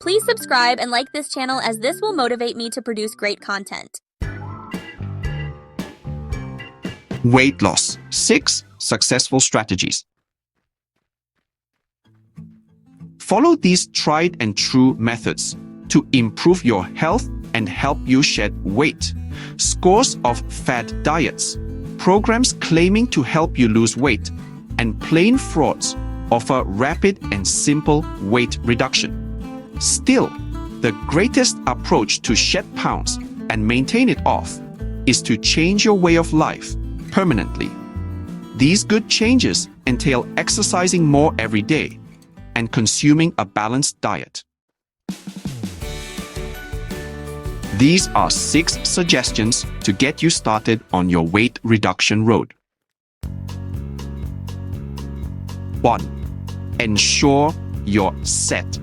Please subscribe and like this channel as this will motivate me to produce great content. Weight loss. 6 successful strategies. Follow these tried and true methods to improve your health and help you shed weight. Scores of fad diets, programs claiming to help you lose weight, and plain frauds offer rapid and simple weight reduction. Still, the greatest approach to shed pounds and maintain it off is to change your way of life permanently. These good changes entail exercising more every day and consuming a balanced diet. These are 6 suggestions to get you started on your weight reduction road. 1. Ensure you're set.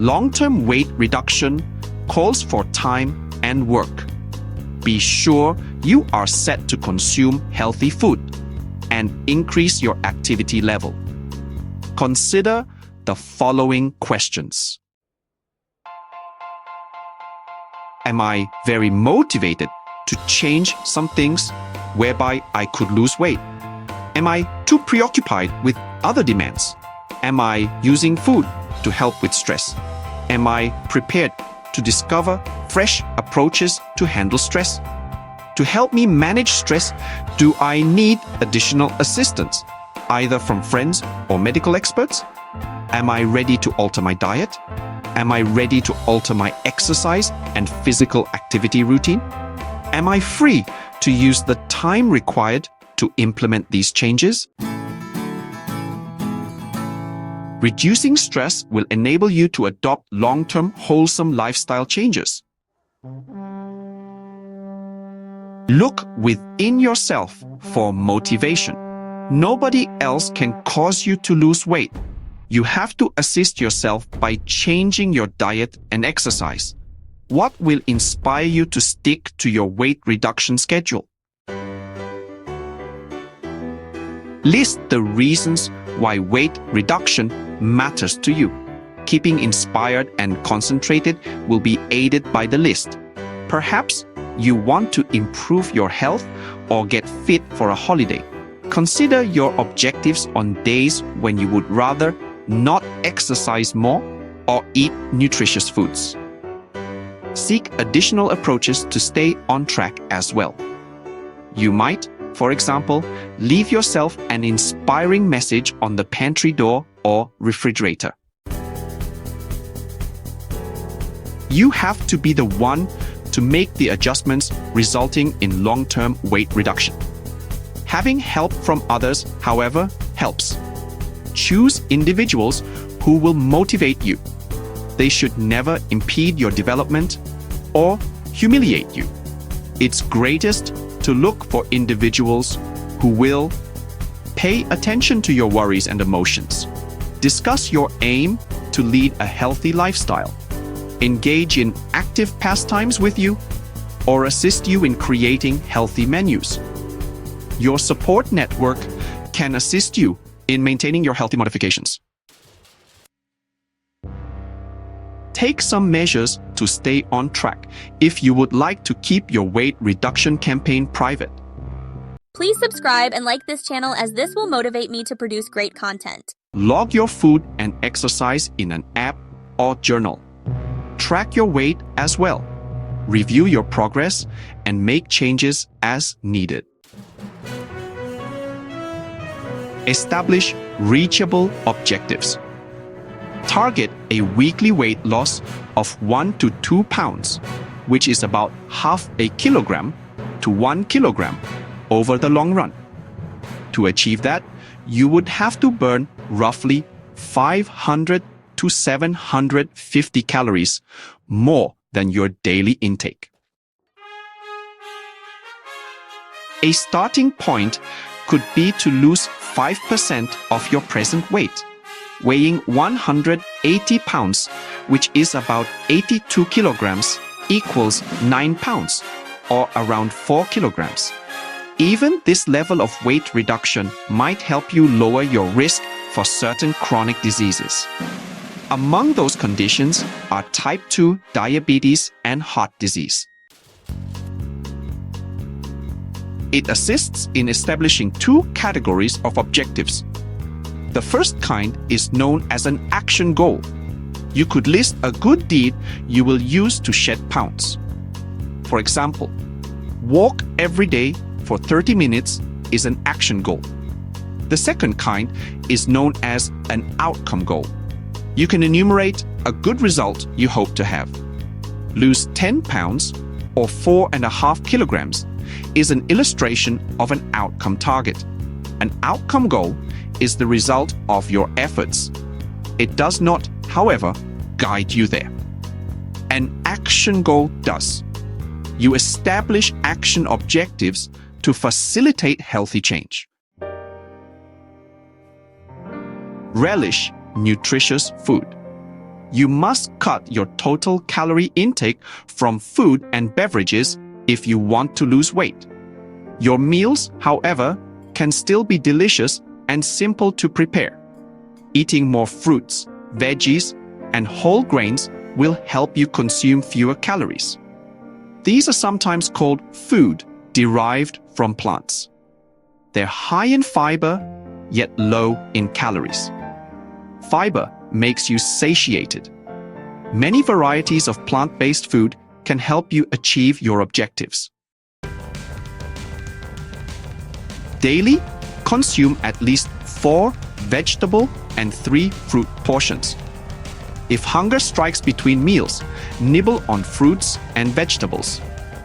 Long-term weight reduction calls for time and work. Be sure you are set to consume healthy food and increase your activity level. Consider the following questions. Am I very motivated to change some things whereby I could lose weight? Am I too preoccupied with other demands? Am I using food to help with stress? Am I prepared to discover fresh approaches to handle stress? To help me manage stress, do I need additional assistance, either from friends or medical experts? Am I ready to alter my diet? Am I ready to alter my exercise and physical activity routine? Am I free to use the time required to implement these changes? Reducing stress will enable you to adopt long-term wholesome lifestyle changes. Look within yourself for motivation. Nobody else can cause you to lose weight. You have to assist yourself by changing your diet and exercise. What will inspire you to stick to your weight reduction schedule? List the reasons why weight reduction matters to you. Keeping inspired and concentrated will be aided by the list. Perhaps you want to improve your health or get fit for a holiday. Consider your objectives on days when you would rather not exercise more or eat nutritious foods. Seek additional approaches to stay on track as well. You might, for example, leave yourself an inspiring message on the pantry door or refrigerator. You have to be the one to make the adjustments resulting in long-term weight reduction. Having help from others, however, helps. Choose individuals who will motivate you. They should never impede your development or humiliate you. It's greatest to look for individuals who will pay attention to your worries and emotions, discuss your aim to lead a healthy lifestyle, engage in active pastimes with you, or assist you in creating healthy menus. Your support network can assist you in maintaining your healthy modifications. Take some measures to stay on track if you would like to keep your weight reduction campaign private. Please subscribe and like this channel as this will motivate me to produce great content. Log your food and exercise in an app or journal. Track your weight as well. Review your progress and make changes as needed. Establish reachable objectives. Target a weekly weight loss of 1 to 2 pounds, which is about half a kilogram to 1 kilogram over the long run. To achieve that, you would have to burn roughly 500 to 750 calories more than your daily intake. A starting point could be to lose 5% of your present weight, weighing 180 pounds, which is about 82 kilograms, equals 9 pounds, or around 4 kilograms. Even this level of weight reduction might help you lower your risk for certain chronic diseases. Among those conditions are type 2 diabetes and heart disease. It assists in establishing two categories of objectives. The first kind is known as an action goal. You could list a good deed you will use to shed pounds. For example, walk every day for 30 minutes is an action goal. The second kind is known as an outcome goal. You can enumerate a good result you hope to have. Lose 10 pounds or 4.5 kilograms is an illustration of an outcome target. An outcome goal is the result of your efforts. It does not, however, guide you there. An action goal does. You establish action objectives to facilitate healthy change. Relish nutritious food. You must cut your total calorie intake from food and beverages if you want to lose weight. Your meals, however, can still be delicious and simple to prepare. Eating more fruits, veggies, and whole grains will help you consume fewer calories. These are sometimes called food derived from plants. They're high in fiber, yet low in calories. Fiber makes you satiated. Many varieties of plant-based food can help you achieve your objectives. Daily, consume at least 4 vegetable and 3 fruit portions. If hunger strikes between meals, nibble on fruits and vegetables.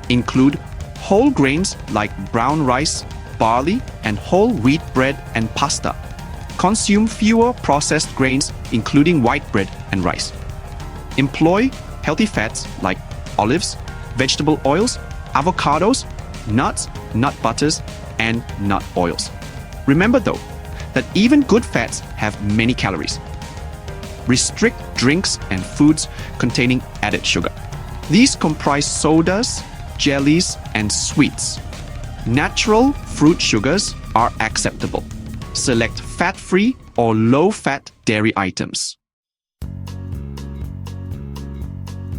Include whole grains like brown rice, barley, and whole wheat bread and pasta. Consume fewer processed grains, including white bread and rice. Employ healthy fats like olives, vegetable oils, avocados, nuts, nut butters, and nut oils. Remember though, that even good fats have many calories. Restrict drinks and foods containing added sugar. These comprise sodas, jellies, and sweets. Natural fruit sugars are acceptable. Select fat-free or low-fat dairy items.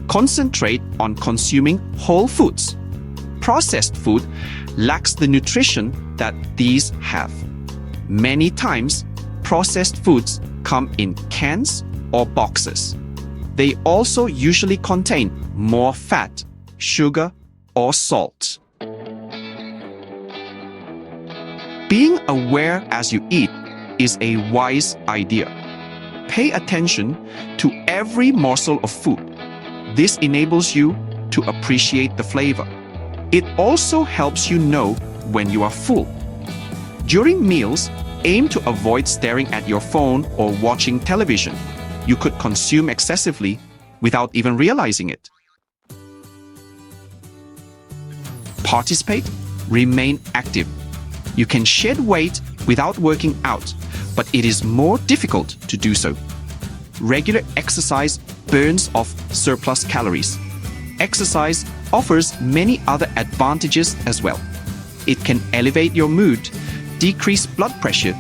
Concentrate on consuming whole foods. Processed food lacks the nutrition that these have. Many times, processed foods come in cans or boxes. They also usually contain more fat, sugar, or salt. Being aware as you eat is a wise idea. Pay attention to every morsel of food. This enables you to appreciate the flavor. It also helps you know when you are full. During meals, aim to avoid staring at your phone or watching television. You could consume excessively without even realizing it. Participate, remain active. You can shed weight without working out, but it is more difficult to do so. Regular exercise burns off surplus calories. Exercise offers many other advantages as well. It can elevate your mood, decrease blood pressure,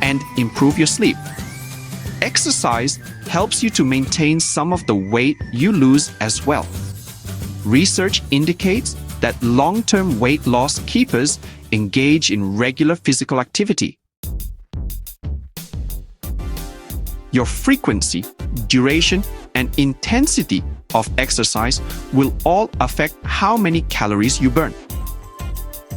and improve your sleep. Exercise helps you to maintain some of the weight you lose as well. Research indicates that long-term weight loss keepers engage in regular physical activity. Your frequency, duration, and intensity of exercise will all affect how many calories you burn.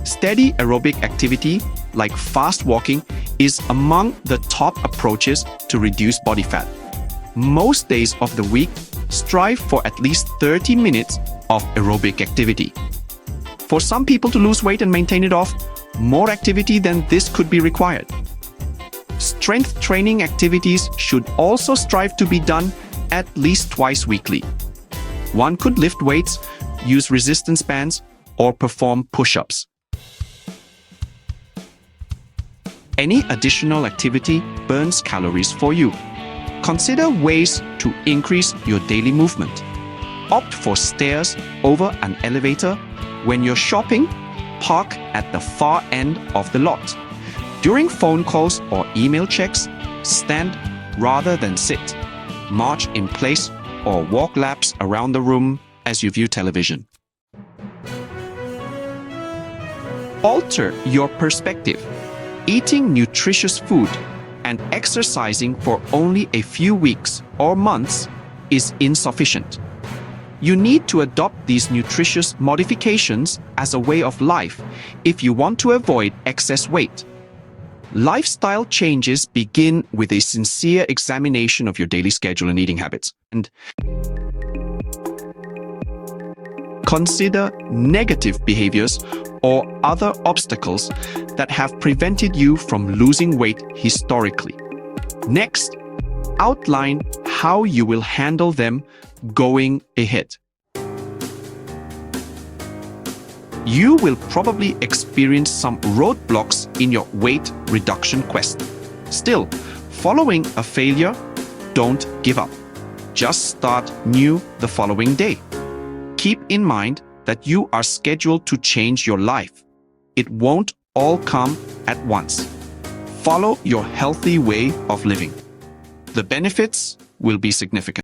Steady aerobic activity, like fast walking, is among the top approaches to reduce body fat. Most days of the week, strive for at least 30 minutes of aerobic activity. For some people to lose weight and maintain it off, more activity than this could be required. Strength training activities should also strive to be done at least twice weekly. One could lift weights, use resistance bands, or perform push-ups. Any additional activity burns calories for you. Consider ways to increase your daily movement. Opt for stairs over an elevator. When you're shopping, park at the far end of the lot. During phone calls or email checks, stand rather than sit. march in place or walk laps around the room as you view television. Alter your perspective. Eating nutritious food and exercising for only a few weeks or months is insufficient. You need to adopt these nutritious modifications as a way of life if you want to avoid excess weight. Lifestyle changes begin with a sincere examination of your daily schedule and eating habits. And consider negative behaviors or other obstacles that have prevented you from losing weight historically. Next, outline how you will handle them going ahead. You will probably experience some roadblocks in your weight reduction quest. Still, following a failure, don't give up. Just start new the following day. Keep in mind that you are scheduled to change your life. It won't all come at once. Follow your healthy way of living. The benefits will be significant.